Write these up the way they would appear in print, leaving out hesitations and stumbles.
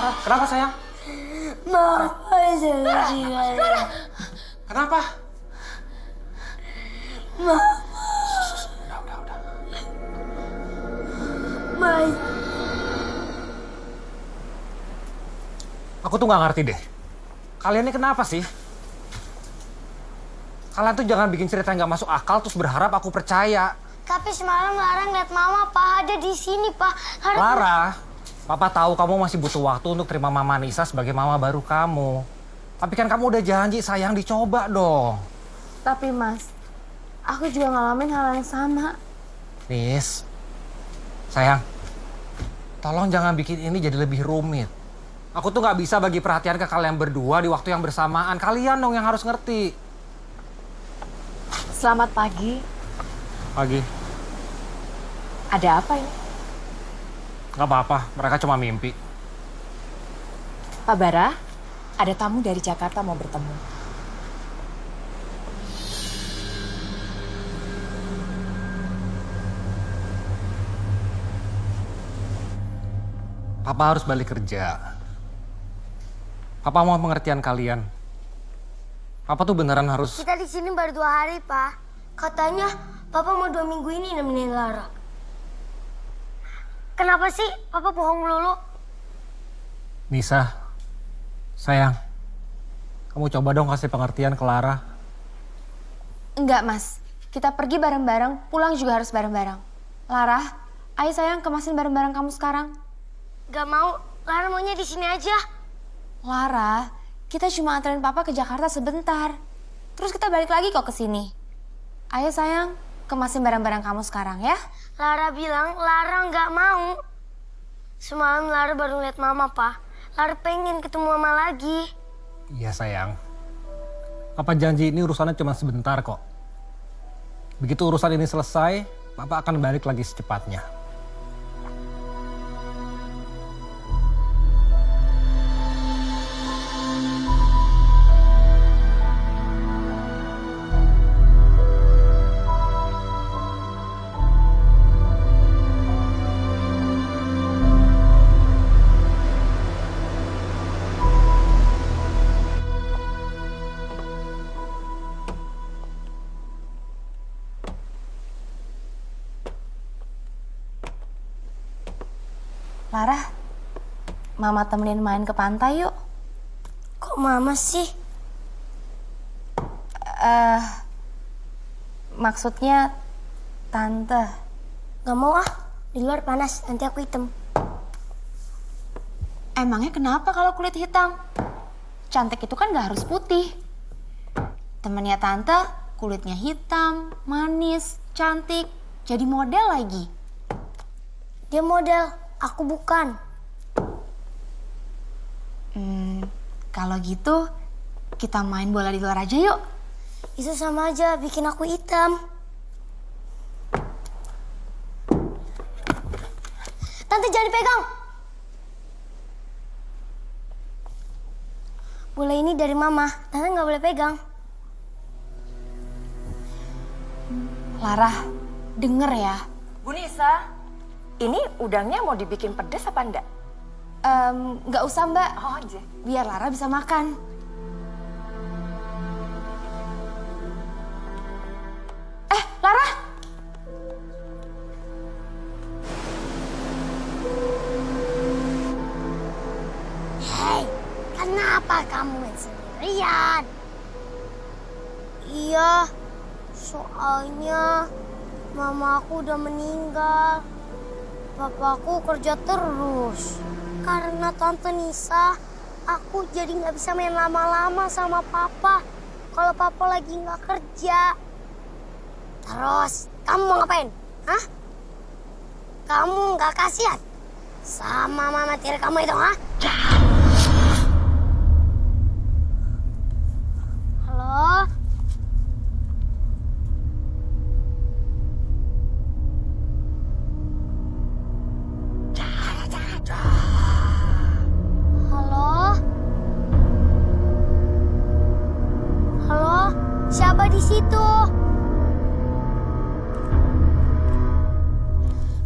Kenapa sayang? Mama jangan. Kenapa? Mama. Udah. Mai. Aku tuh nggak ngerti deh. Kalian ini kenapa sih? Kalian tuh jangan bikin cerita nggak masuk akal terus berharap aku percaya. Tapi semalam Lara ngeliat Mama, Pak, ada di sini, Pak. Lara, Papa tahu kamu masih butuh waktu untuk terima Mama Nisa sebagai mama baru kamu. Tapi kan kamu udah janji, sayang, dicoba dong. Tapi Mas, aku juga ngalamin hal yang sama. Nis, sayang, tolong jangan bikin ini jadi lebih rumit. Aku tuh nggak bisa bagi perhatian ke kalian berdua di waktu yang bersamaan. Kalian dong yang harus ngerti. Selamat pagi. Pagi. Ada apa ini? Nggak apa-apa, mereka cuma mimpi. Pak Bara, ada tamu dari Jakarta mau bertemu. Papa harus balik kerja. Papa mau pengertian kalian. Papa tuh beneran harus... Kita di sini baru 2 hari, Pak. Katanya Papa mau 2 minggu ini nemenin Lara. Kenapa sih Papa bohong melulu? Nisa, sayang, kamu coba dong kasih pengertian ke Lara. Enggak Mas, kita pergi bareng-bareng, pulang juga harus bareng-bareng. Lara, ayo sayang kemasin bareng-bareng kamu sekarang. Gak mau, Lara maunya di sini aja. Lara, kita cuma anterin Papa ke Jakarta sebentar. Terus kita balik lagi kok ke sini. Ayo sayang, kemasin barang-barang kamu sekarang ya. Lara bilang Lara nggak mau. Semalam Lara baru lihat Mama, Pak. Lara pengen ketemu Mama lagi. Iya sayang. Papa janji ini urusannya cuma sebentar kok. Begitu urusan ini selesai, Papa akan balik lagi secepatnya. Lara, Mama temenin main ke pantai yuk. Kok Mama sih? Maksudnya Tante. Gak mau ah, di luar panas, nanti aku hitam. Emangnya kenapa kalau kulit hitam? Cantik itu kan gak harus putih. Temennya Tante, kulitnya hitam, manis, cantik, jadi model lagi. Dia model, aku bukan. Kalau gitu, kita main bola di luar aja yuk. Itu sama aja bikin aku hitam. Tante jangan dipegang. Bola ini dari Mama, Tante nggak boleh pegang. Lara, denger ya. Bu Nisa, ini udangnya mau dibikin pedes apa enggak? Nggak usah Mbak, Oh aja. biar Lara bisa makan. Lara! Hei, kenapa kamu main sendirian? Iya, soalnya Mama aku udah meninggal. Papaku kerja terus. Karena Tante Nisa, aku jadi nggak bisa main lama-lama sama Papa. Kalau Papa lagi nggak kerja. Terus, kamu mau ngapain? Hah? Kamu nggak kasihan sama mama tiri kamu itu, hah? Halo? Halo? Halo? Siapa di situ?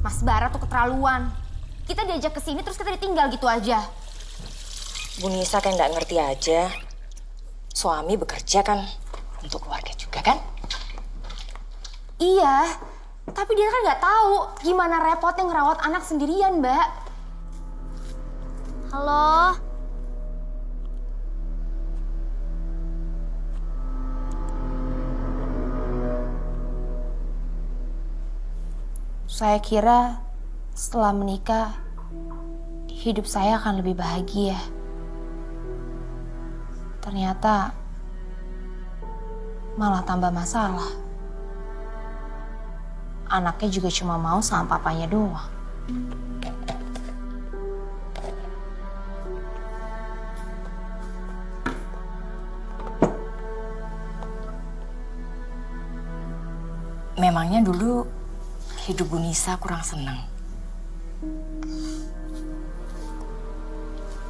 Mas Bara tuh keterlaluan. Kita diajak ke sini terus kita ditinggal gitu aja. Bu Nisa kayak nggak ngerti aja. Suami bekerja kan untuk keluarga juga kan? Iya, tapi dia kan nggak tahu gimana repotnya ngerawat anak sendirian, Mbak. Halo? Saya kira setelah menikah, hidup saya akan lebih bahagia. Ternyata malah tambah masalah. Anaknya juga cuma mau sama papanya doang. Memangnya dulu hidup Bu Nisa kurang senang.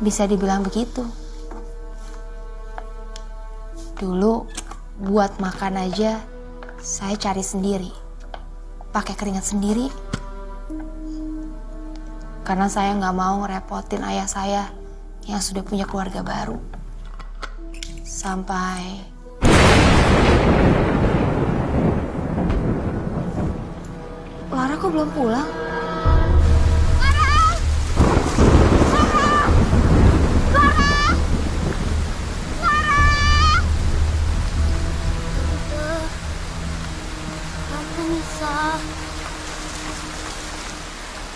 Bisa dibilang begitu. Dulu buat makan aja saya cari sendiri. Pakai keringat sendiri. Karena saya nggak mau ngerepotin ayah saya yang sudah punya keluarga baru. Sampai Lara kok belum pulang? Tante Nisa.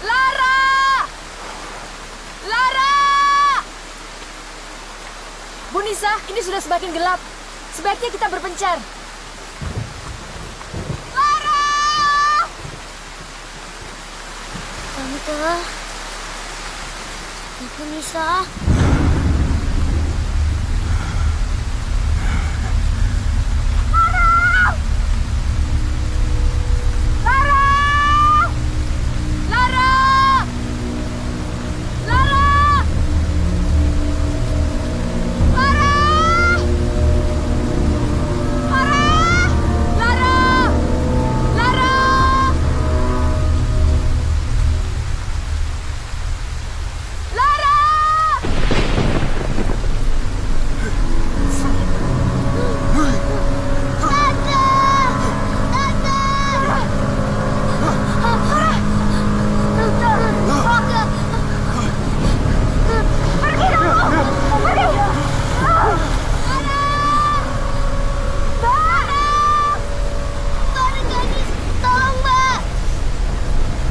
Lara! Lara! Bu Nisa, ini sudah semakin gelap. Sebaiknya kita berpencar. Tante Nisa.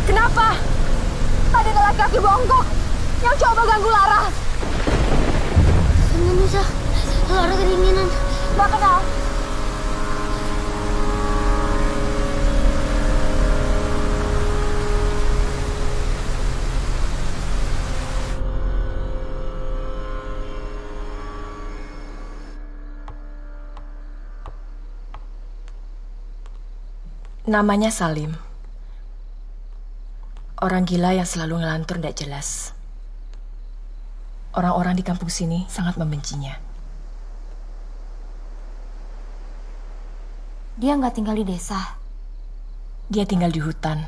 Kenapa? Tadi ada laki-laki bongkok yang coba ganggu Lara. Tante Nisa, Lara kedinginan. Mbak kenal? Namanya Salim. Orang gila yang selalu ngelantur tidak jelas. Orang-orang di kampung sini sangat membencinya. Dia nggak tinggal di desa. Dia tinggal di hutan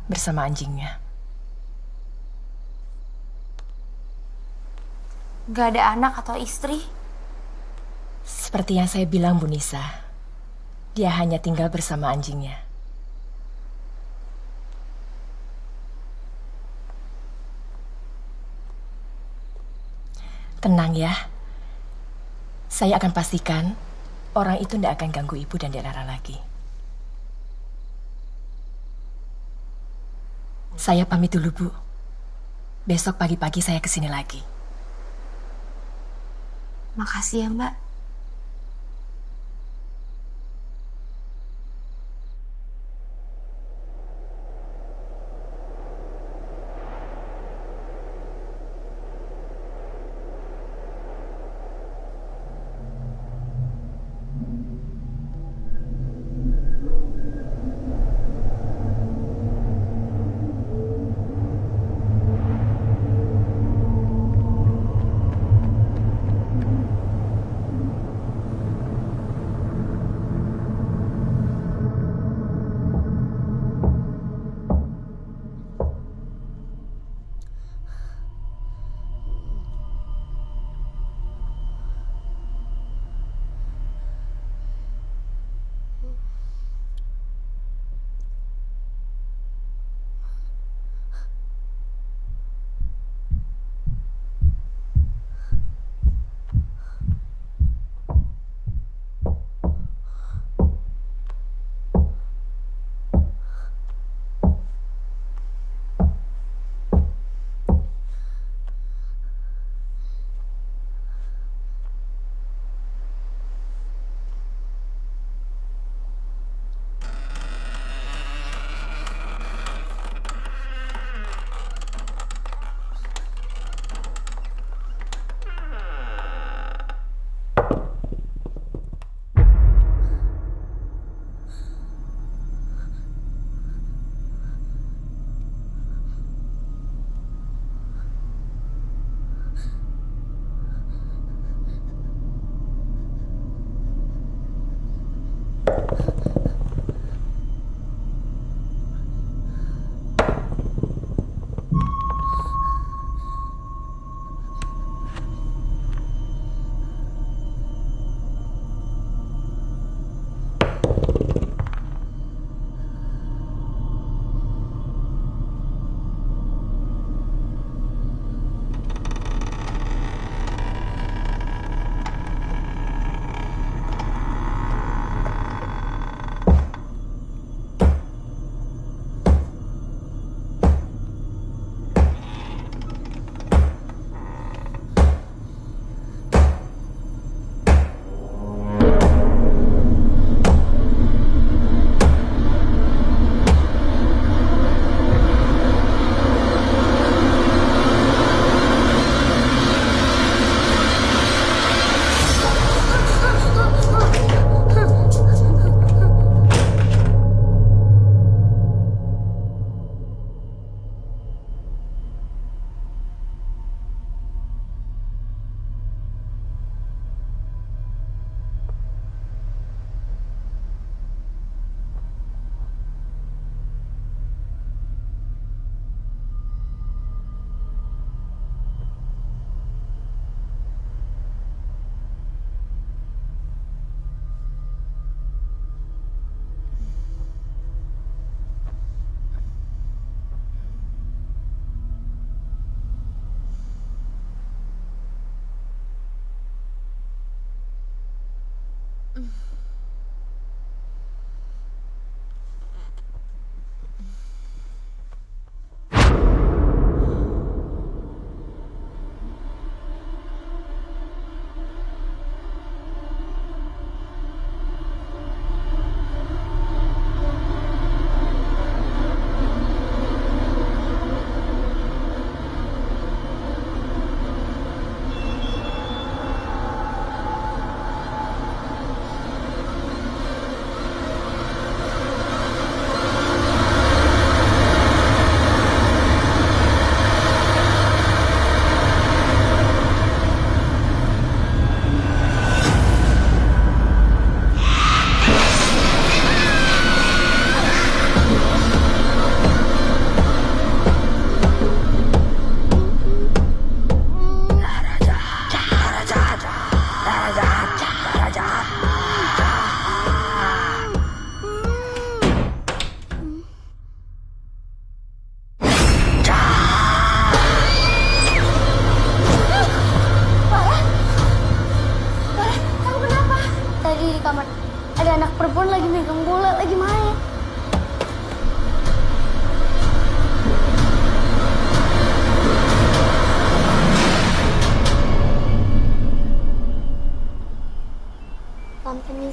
bersama anjingnya. Nggak ada anak atau istri. Seperti yang saya bilang, Bu Nisa. Dia hanya tinggal bersama anjingnya. Tenang ya. Saya akan pastikan orang itu tidak akan ganggu ibu dan Dek Lara lagi. Saya pamit dulu, Bu. Besok pagi-pagi saya kesini lagi. Makasih ya, Mbak.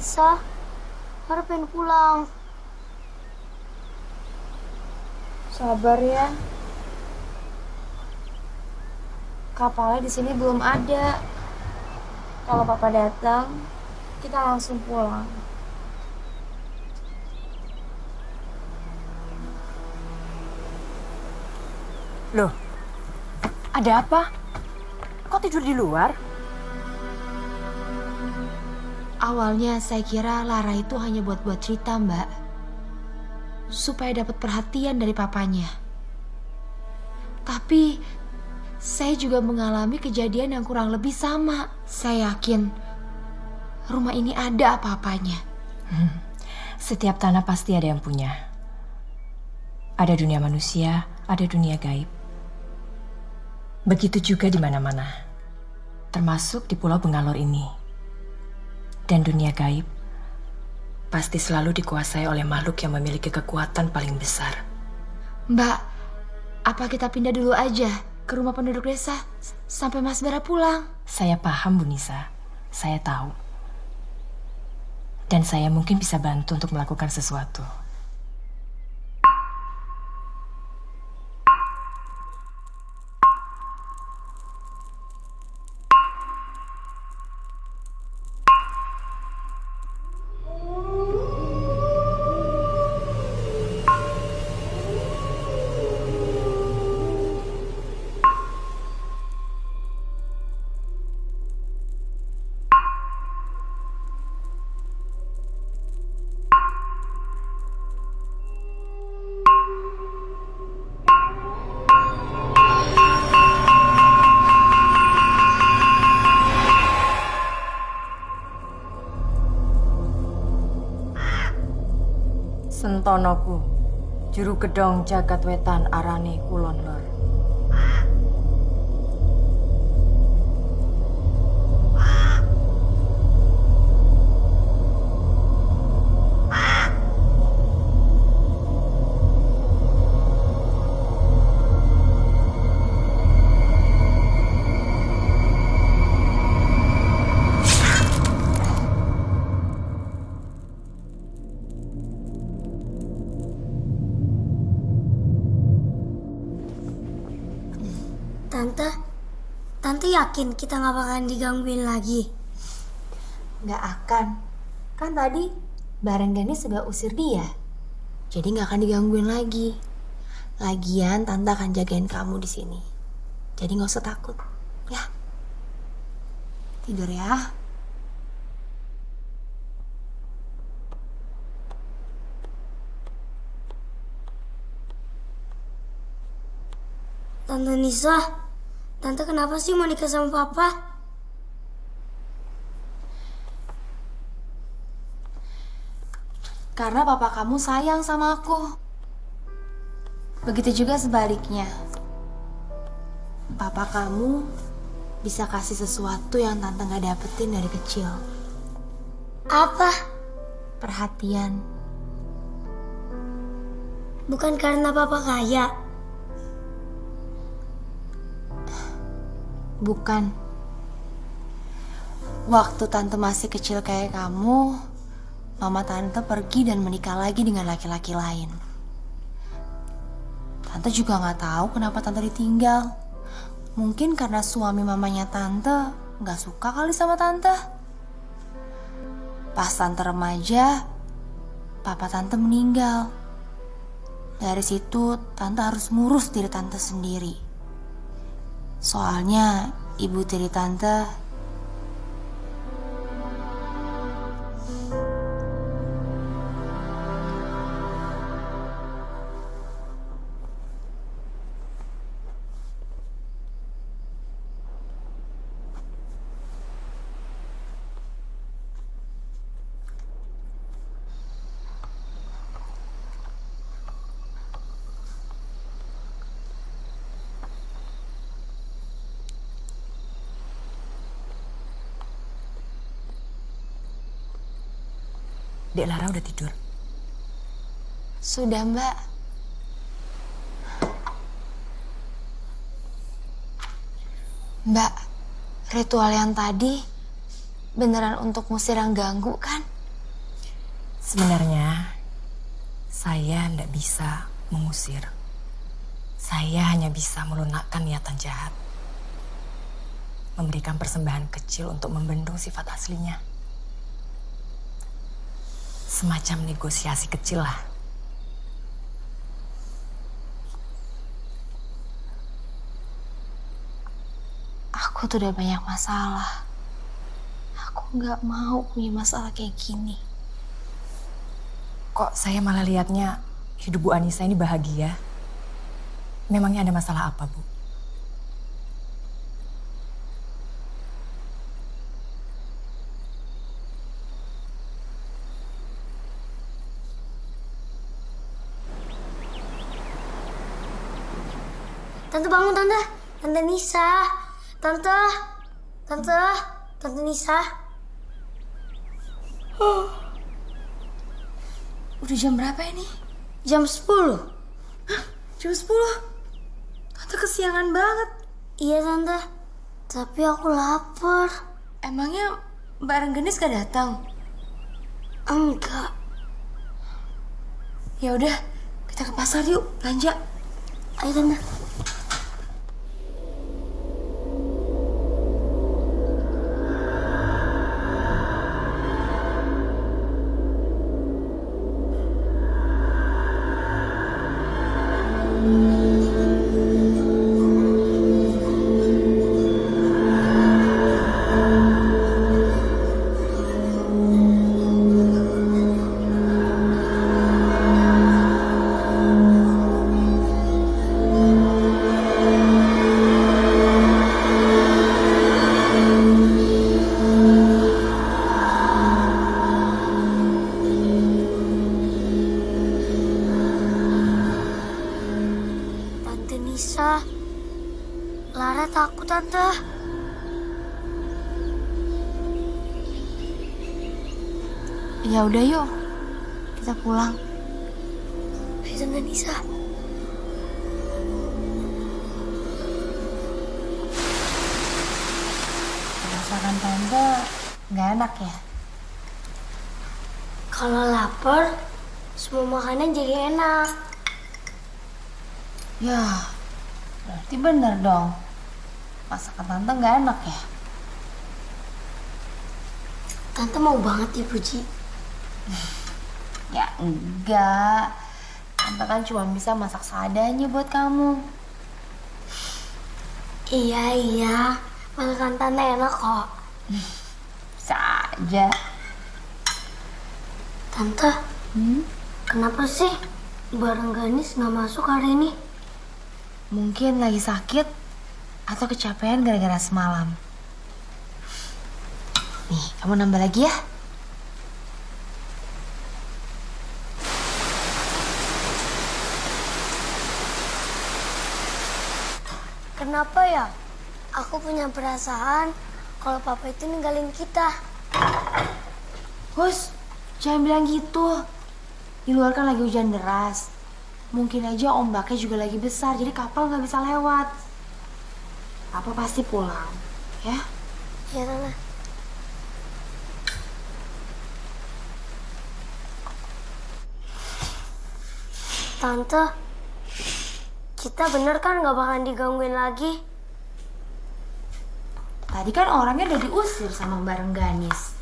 Nisa, Lara pengen pulang. Sabar ya. Kapalnya di sini belum ada. Kalau papa datang, kita langsung pulang. Loh, ada apa? Kok tidur di luar? Awalnya saya kira Lara itu hanya buat-buat cerita, Mbak. Supaya dapat perhatian dari papanya. Tapi saya juga mengalami kejadian yang kurang lebih sama. Saya yakin rumah ini ada apa-apanya. Setiap tanah pasti ada yang punya. Ada dunia manusia, ada dunia gaib. Begitu juga di mana-mana, termasuk di Pulau Bengalor ini. Dan dunia gaib pasti selalu dikuasai oleh makhluk yang memiliki kekuatan paling besar. Mbak, apa kita pindah dulu aja ke rumah penduduk desa sampai Mas Bara pulang? Saya paham, Bu Nisa. Saya tahu. Dan saya mungkin bisa bantu untuk melakukan sesuatu. Sentonoku, juru gedong jagat wetan arane kulon lor. Tante yakin kita nggak bakalan digangguin lagi? Nggak akan. Kan tadi Barenggani sudah usir dia. Jadi nggak akan digangguin lagi. Lagian Tante akan jagain kamu di sini. Jadi nggak usah takut. Ya. Tidur ya. Tante Nisa, Tante kenapa sih mau nikah sama Papa? Karena papa kamu sayang sama aku. Begitu juga sebaliknya. Papa kamu bisa kasih sesuatu yang Tante gak dapetin dari kecil. Apa? Perhatian. Bukan karena Papa kaya. Bukan. Waktu Tante masih kecil kayak kamu, Mama Tante pergi dan menikah lagi dengan laki-laki lain. Tante juga gak tahu kenapa Tante ditinggal. Mungkin karena suami mamanya Tante gak suka kali sama Tante. Pas Tante remaja, Papa Tante meninggal. Dari situ Tante harus ngurus diri Tante sendiri. Soalnya ibu tiri Tante Dek Lara udah tidur? sudah, Mbak. Mbak, ritual yang tadi beneran untuk ngusir yang ganggu kan? Sebenarnya, saya tidak bisa mengusir. Saya hanya bisa melunakkan niatan jahat. Memberikan persembahan kecil untuk membendung sifat aslinya. Semacam negosiasi kecil lah. Aku tuh udah banyak masalah. Aku nggak mau punya masalah kayak gini. Kok saya malah lihatnya hidup Bu Anissa ini bahagia? Memangnya ada masalah apa, Bu? Tante bangun, Tante. Tante Nisa. Tante. Tante. Tante Nisa. Udah jam berapa ini? Jam 10. Jam 10. Tante kesiangan banget. Iya, Tante. Tapi aku lapar. Emangnya Mbak Rengganis gak datang? Enggak. Ya udah, kita ke pasar yuk, belanja. Ayo, Tante. Tante Nisa. Lara takut, Tante. Ya udah yuk, kita pulang. Ayo, Tante Nisa. Masakan Tante nggak enak ya? Kalau lapar, semua makanan jadi enak. Ya, berarti bener dong. Masakan Tante nggak enak ya? Tante mau banget dipuji. Ya enggak. Tante kan cuma bisa masak seadanya buat kamu. Iya. Masakan Tante enak kok. Bisa aja. Tante, kenapa sih Mbak Rengganis nggak masuk hari ini? Mungkin lagi sakit atau kecapean gara-gara semalam. Nih, kamu nambah lagi ya. Kenapa ya? Aku punya perasaan kalau papa itu ninggalin kita. Hus, jangan bilang gitu. Di luar kan lagi hujan deras. Mungkin aja ombaknya juga lagi besar, jadi kapal nggak bisa lewat. Papa pasti pulang, ya? Iya, Tante. Tante, kita bener kan nggak bakalan digangguin lagi? Tadi kan orangnya udah diusir sama Mbak Rengganis.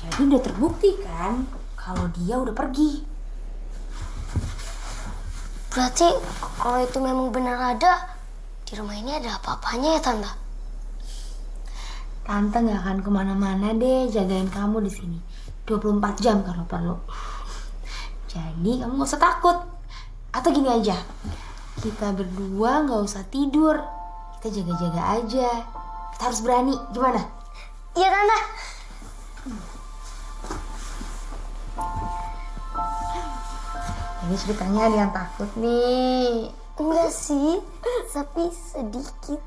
Jadi udah terbukti kan kalau dia udah pergi. Berarti kalau itu memang benar ada, di rumah ini ada apa-apanya ya, Tante? Tante nggak akan kemana-mana deh, jagain kamu di sini 24 jam kalau perlu. Jadi kamu nggak usah takut. Atau gini aja, kita berdua nggak usah tidur, kita jaga-jaga aja. Kita harus berani, gimana? Iya, Tante. Ini ceritanya ada yang takut nih. Enggak sih, tapi sedikit.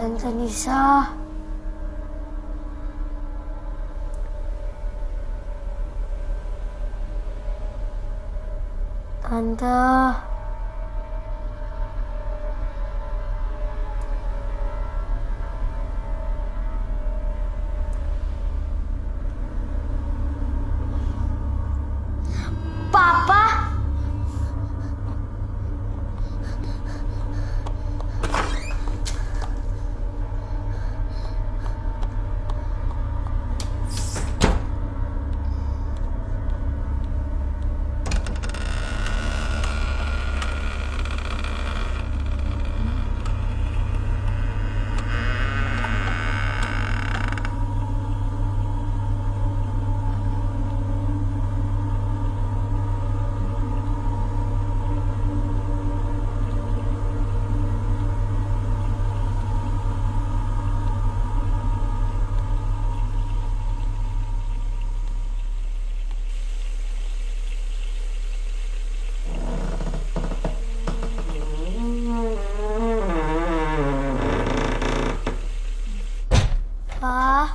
Tante Nisa. Tante. Papa. Pa.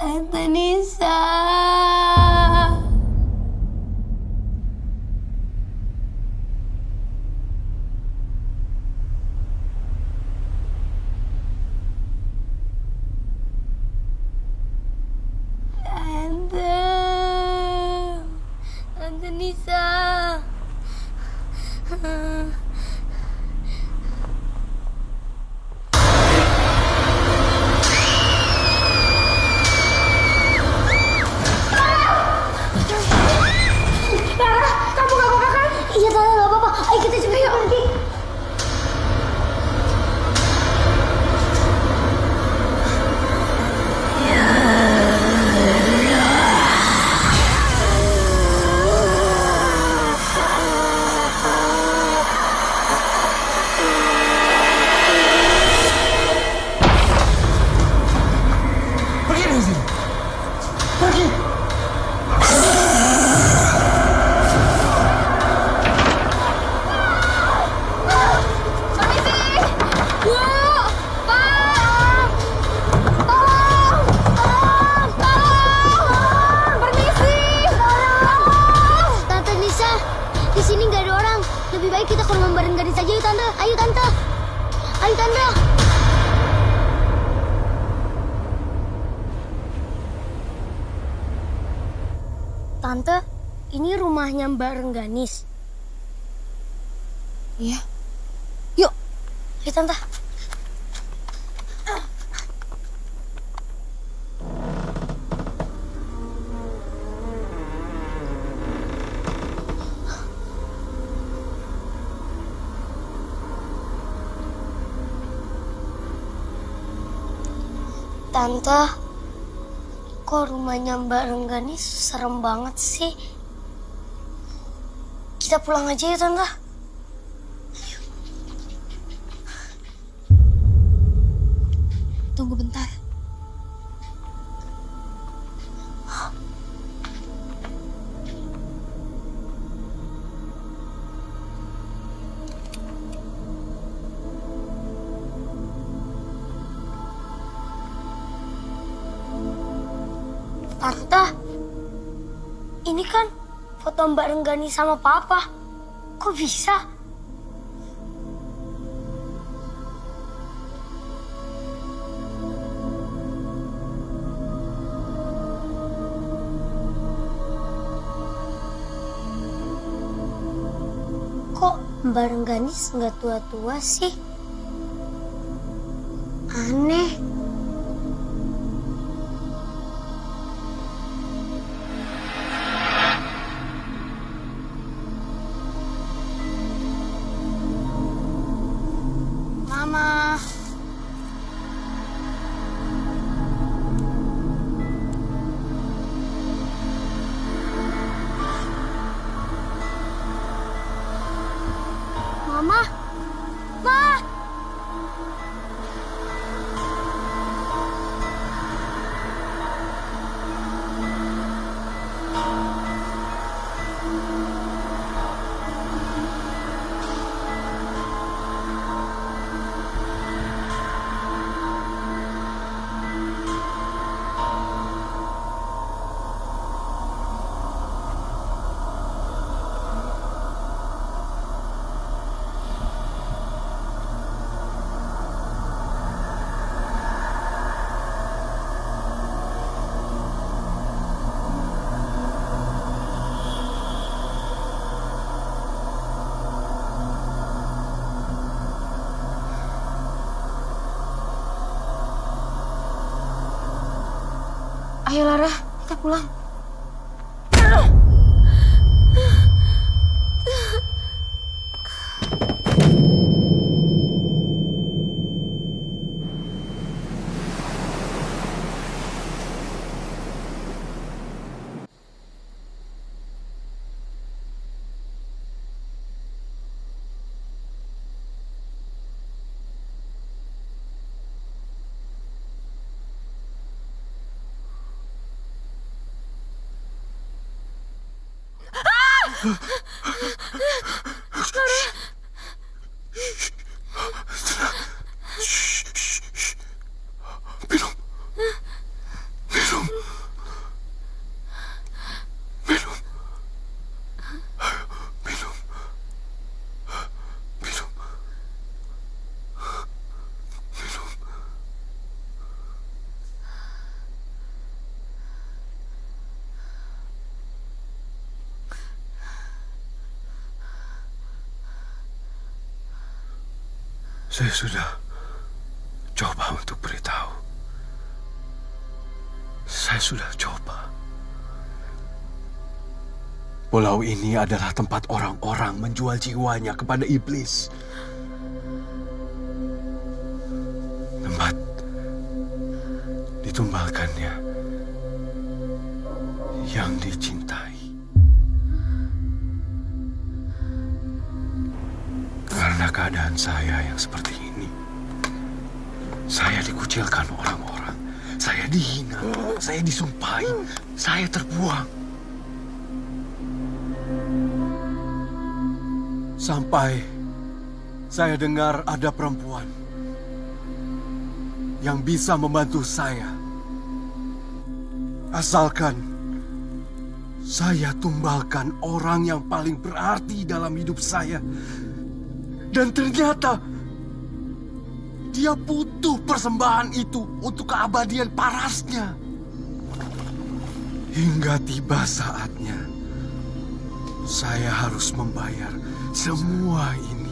Tante Nisa. Tante Nisa. Iya, Tante, nggak apa-apa. Ayo kita cepet pergi. Lebih baik kita ke rumah Mbak Rengganis saja yuk Tante. Ayo Tante. Ayo Tante. Tante, ini rumahnya Mbak Rengganis. Iya. Yuk. Ayo Tante. Tante, kok rumahnya Mbak Rengganis serem banget sih? Kita pulang aja ya Tante. Tunggu bentar. Tante, ini kan foto Mbak Rengganis sama Papa. Kok bisa? Kok Mbak Rengganis nggak tua-tua sih? Aneh. Mama. Mama. Ma. Ayo Lara, kita pulang. Saya sudah coba untuk beritahu. Saya sudah coba. Pulau ini adalah tempat orang-orang menjual jiwanya kepada iblis. Tempat ditumbalkannya yang dicintai. Karena keadaan saya yang seperti ini, saya dikucilkan orang-orang, saya dihina, saya disumpahi, saya terbuang. Sampai saya dengar ada perempuan yang bisa membantu saya. Asalkan Saya tumbalkan orang yang paling berarti dalam hidup saya. Dan ternyata dia butuh persembahan itu untuk keabadian parasnya. Hingga tiba saatnya, saya harus membayar semua ini.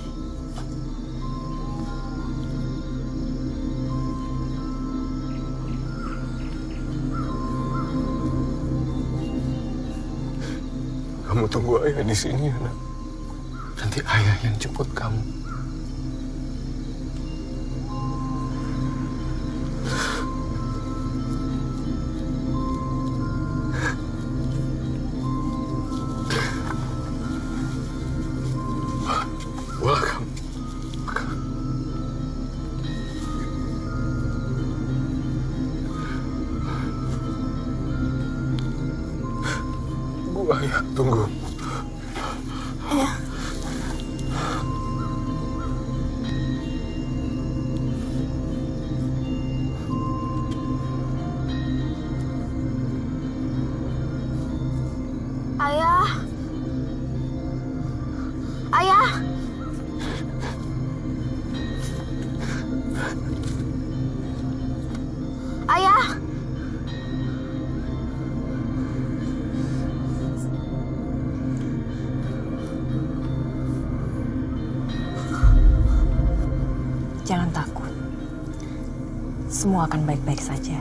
Kamu tunggu ayah di sini, anak. Nanti ayah yang jemput kamu. Welcome. Tunggu ayah, tunggu. Ayah. Ayah. Ayah. Jangan takut. Semua akan baik-baik saja.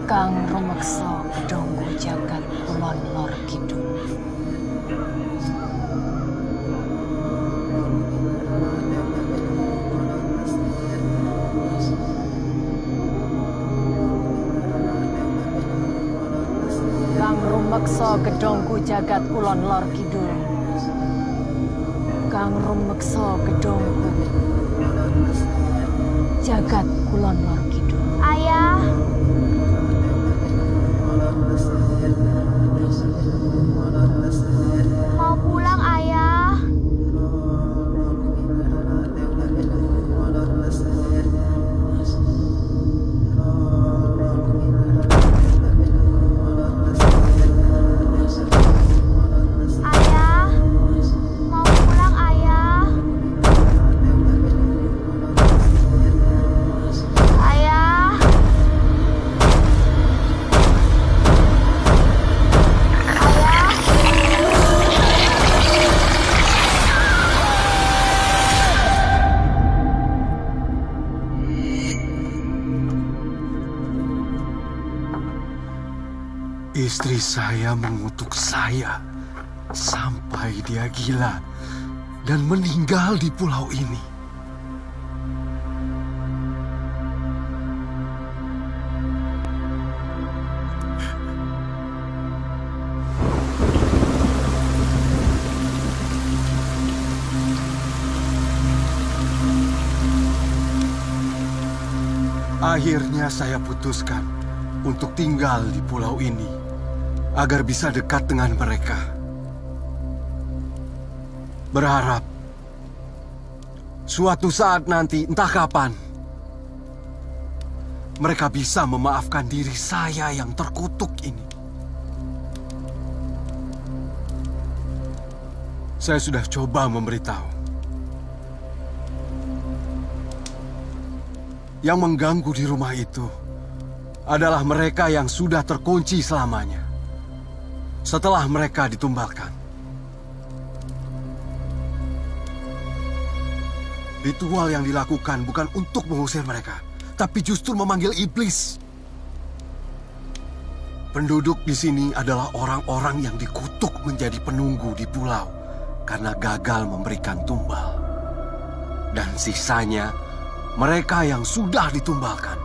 Kang rumeksa kedongku jagat kulon lor kidul. Kang rumeksa kedongku jagat kulon lor kidul. Kang rumeksa kedongku jagat kulon lor kidul. Ayah. Mau pulang, Ayah. Ayah. Mau pulang, Ayah. Ayah. Istri saya mengutuk saya sampai dia gila dan meninggal di pulau ini. Akhirnya saya putuskan untuk tinggal di pulau ini agar bisa dekat dengan mereka. Berharap suatu saat nanti, entah kapan, mereka bisa memaafkan diri saya yang terkutuk ini. Saya sudah coba memberitahu. Yang mengganggu di rumah itu adalah mereka yang sudah terkunci selamanya setelah mereka ditumbalkan. Ritual yang dilakukan bukan untuk mengusir mereka, tapi justru memanggil iblis. Penduduk di sini adalah orang-orang yang dikutuk menjadi penunggu di pulau karena gagal memberikan tumbal. Dan sisanya mereka yang sudah ditumbalkan.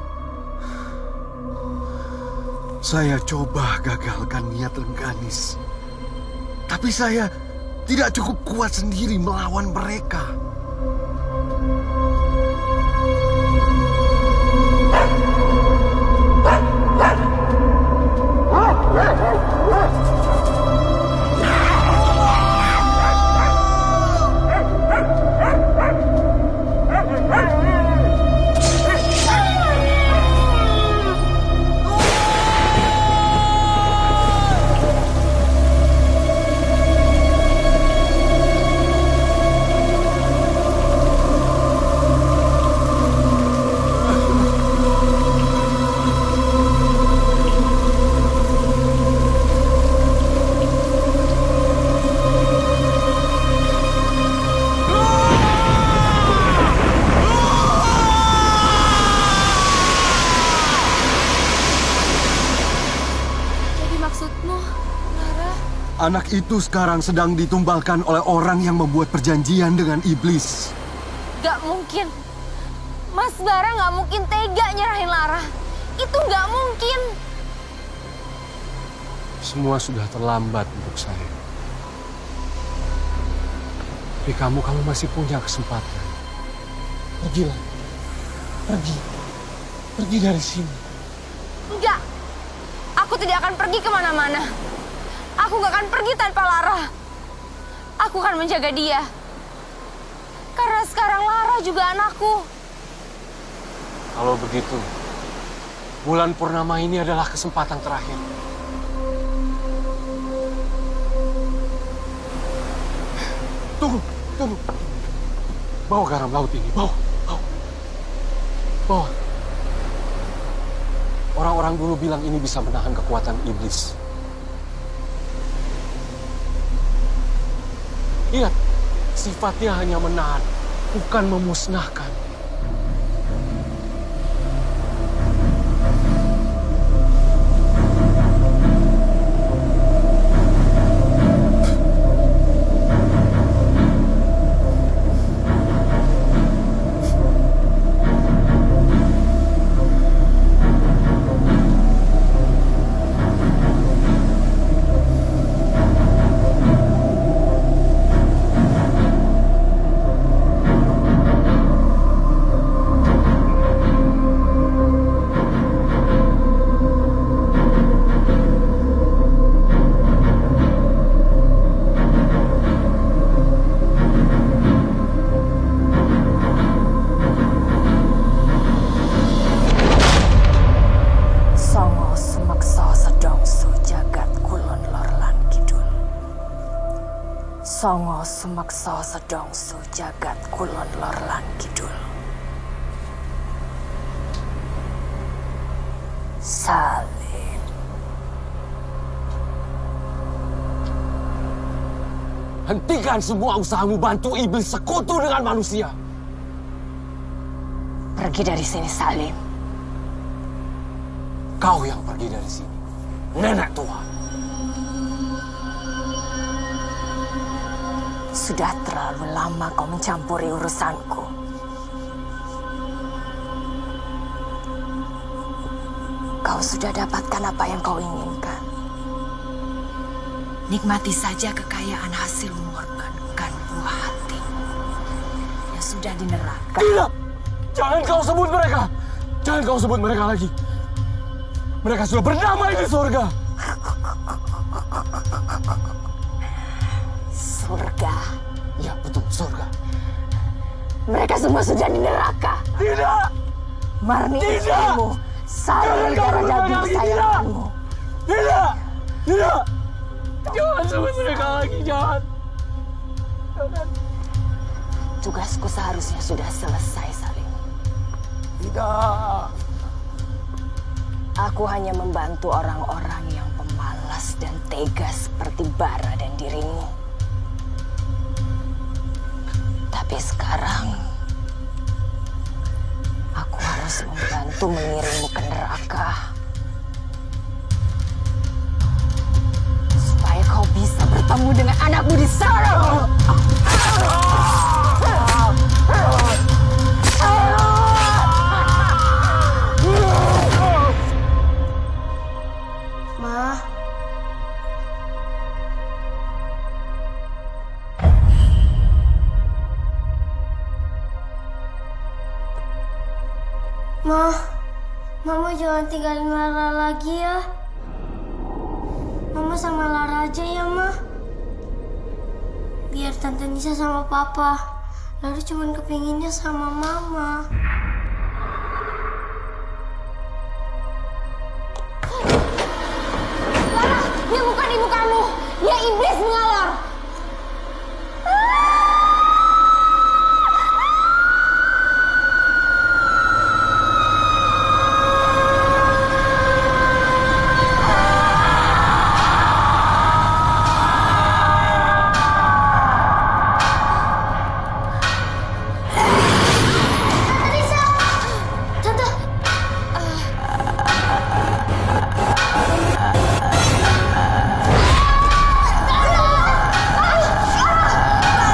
Saya coba gagalkan niat Lengganis, tapi saya tidak cukup kuat sendiri melawan mereka. Anak itu sekarang sedang ditumbalkan oleh orang yang membuat perjanjian dengan iblis. Gak mungkin. Mas Bara gak mungkin tega nyerahin Lara. Itu gak mungkin. Semua sudah terlambat untuk saya. Tapi kamu masih punya kesempatan. Pergilah. Pergi. Pergi dari sini. Enggak. Aku tidak akan pergi kemana-mana. Aku gak akan pergi tanpa Lara. Aku akan menjaga dia. Karena sekarang Lara juga anakku. Kalau begitu, bulan purnama ini adalah kesempatan terakhir. Tunggu. Bawa garam laut ini, bawa. Orang-orang dulu bilang ini bisa menahan kekuatan iblis. Ingat, sifatnya hanya menahan, bukan memusnahkan. Songo sumeksa sedongsu jagat kulon lor lan kidul. Salim. Hentikan semua usahamu bantu iblis sekutu dengan manusia. Pergi dari sini, Salim. Kau yang pergi dari sini, nenek tua. Sudah terlalu lama kau mencampuri urusanku. Kau sudah dapatkan apa yang kau inginkan. Nikmati saja kekayaan hasil mengorbankan buah hati yang sudah di neraka. Tidak! Jangan kau sebut mereka! Jangan kau sebut mereka lagi. Mereka sudah berdamai di surga. Surga? Ya, betul, surga. Mereka semua sudah di neraka. Tidak! Marni istrimu, Salim darah daging kesayanganmu. Tidak! Tidak! Jangan sebut mereka lagi, jangan. Tugasku seharusnya sudah selesai, Salim. Tidak. Aku hanya membantu orang-orang yang pemalas dan tega seperti Bara dan dirimu. Tapi sekarang, aku harus membantu mengirimmu ke neraka. Supaya kau bisa bertemu dengan anakmu di sana. Ma. Ma, Mama jangan tinggalin Lara lagi ya. Mama sama Lara aja ya, Ma. Biar Tante Nisa sama Papa. Lara cuma kepinginnya sama Mama. Lara, dia bukan ibu kamu. Dia iblis Bungalo.